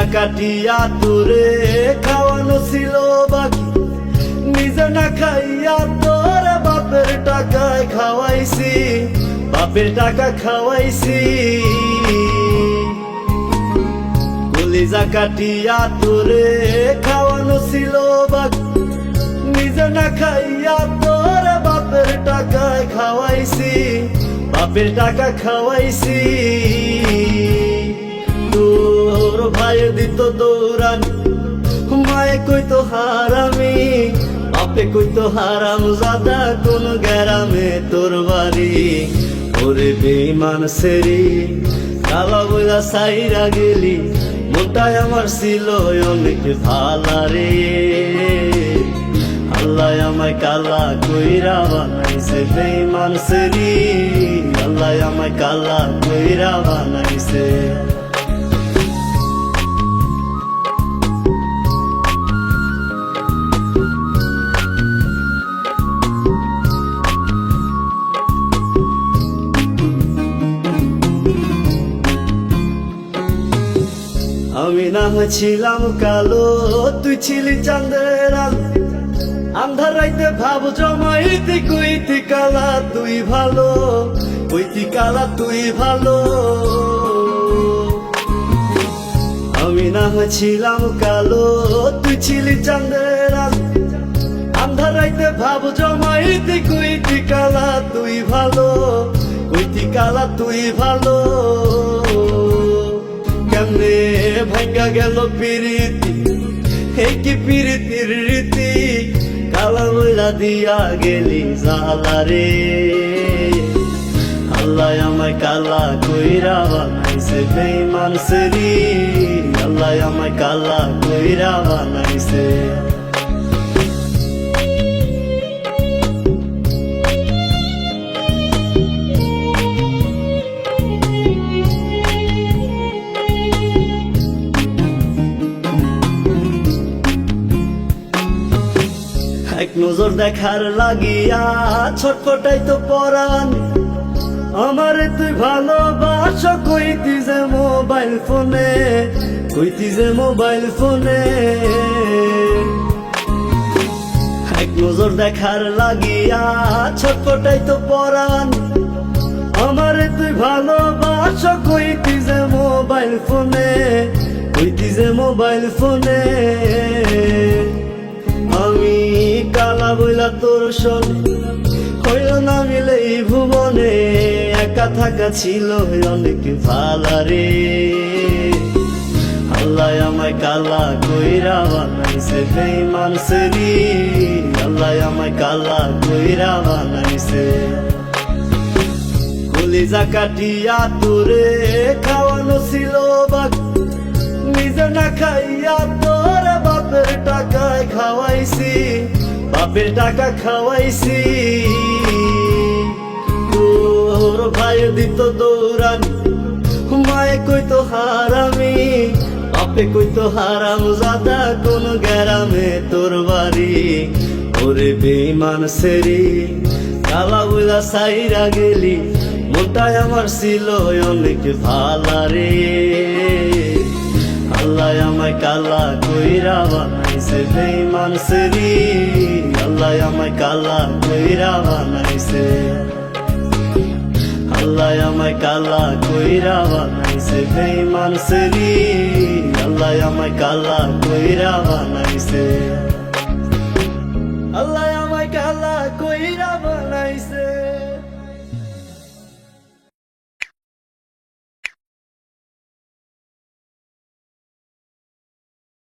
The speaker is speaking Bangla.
কলিজা কাটিয়া তোরে খাওয়ানো ছিল বাকি, নিজে না খাইয়া তোর বাপের টাকায় খাওয়াইছি, বাপের টাকা খাওয়াইছি। কলিজা কাটিয়া তোরে খাওয়ানো ছিল বাকি, নিজে না খাইয়া তোর বাপের টাকায় খাওয়াইছি, বাপের টাকা খাওয়াইছি। তোর ভাই দিত দৌড়ানি, মায়ে কইতো হারামি, বাপে কইতো হারাম জাদা, কোন গ্রামে তোর বাড়ি। ওরে বেঈমান সেরি কালা বইলা সাইরা গেলি, মনটাই আমার ছিল অনেক ভালা রে। আল্লাহ আমায় কালা কইরা বানাইছে বেঈমান সেরি, আল্লাহ আমায় কালা কইরা বানাইছে। আমি না হয়েছিলাম কালো, তুই ছিলি চাঁদের আলো, আন্ধার রাইতে ভাব জমাইতি, কইতি কালা তুই ভালো, কইতি কালা তুই ভালো। আমি না হয়েছিলাম কালো, তুই ছিলি চাঁদের আলো, আন্ধার রাইতে ভাব জমাইতি, কইতি কালা তুই ভালো, কইতি কালা তুই ভালো। কেমনে ভাঙ্গা গেল পিরিতি, এই কি পিরিতির রীতি, কালা বইলা দিয়া গেলি জালা রে। আল্লাহ আমায় কালা কইরা বানাইছে বেঈমান সেরি, আল্লাহ আমায় কালা কইরা বানাইছে। এক নজর দেখার লাগিয়া ছটফটাই তো পরাণ, আমারে তুই ভালোবাস কইতি যে মোবাইল ফোনে, কইতি যে মোবাইল ফোনে। এক নজর দেখার লাগিয়া ছটফটাই তো পরাণ, আমারে তুই ভালোবাস কইতি যে মোবাইল ফোনে, কইতি যে মোবাইল ফোনে। আমি কালা বইলা তোর শোনে হইল না মিলে এই ভুবনে, একা থাকা ছিল অনেক ভালা রে। আল্লাহ আমায় কালা কইরা বানাইছে বেঈমান সেরি, আল্লাহ আমায় কালা কইরা বানাইছে। কলিজা কাটিয়া তোরে খাওয়ানো ছিল বাকি, নিজে না খাইয়া তোর বাপের টাকায় খাওয়াইছি, বাপের টাকা খাওয়াইছি। তোর ভাই দিত দৌড়ানি, মায়ে কইতো হারামি, বাপে কইতো হারাম জাদা, কোন গ্রামে তোর বাড়ি। ওরে বেঈমান সেরি কালা বইলা সাইরা গেলি, মনটাই আমার ছিল অনেক ভালা রে। আল্লাহ আমায় কালা কইরা বানাইছে বেঈমান সেরি, আল্লাহ আমায় কালা কইরা বানাইছে। আল্লাহ আমায় কালা কইরা বানাইছে বেঈমান সেরি, আল্লাহ আমায় কালা কইরা বানাইছে। আল্লাহ আমায় কালা কইরা বানাইছে।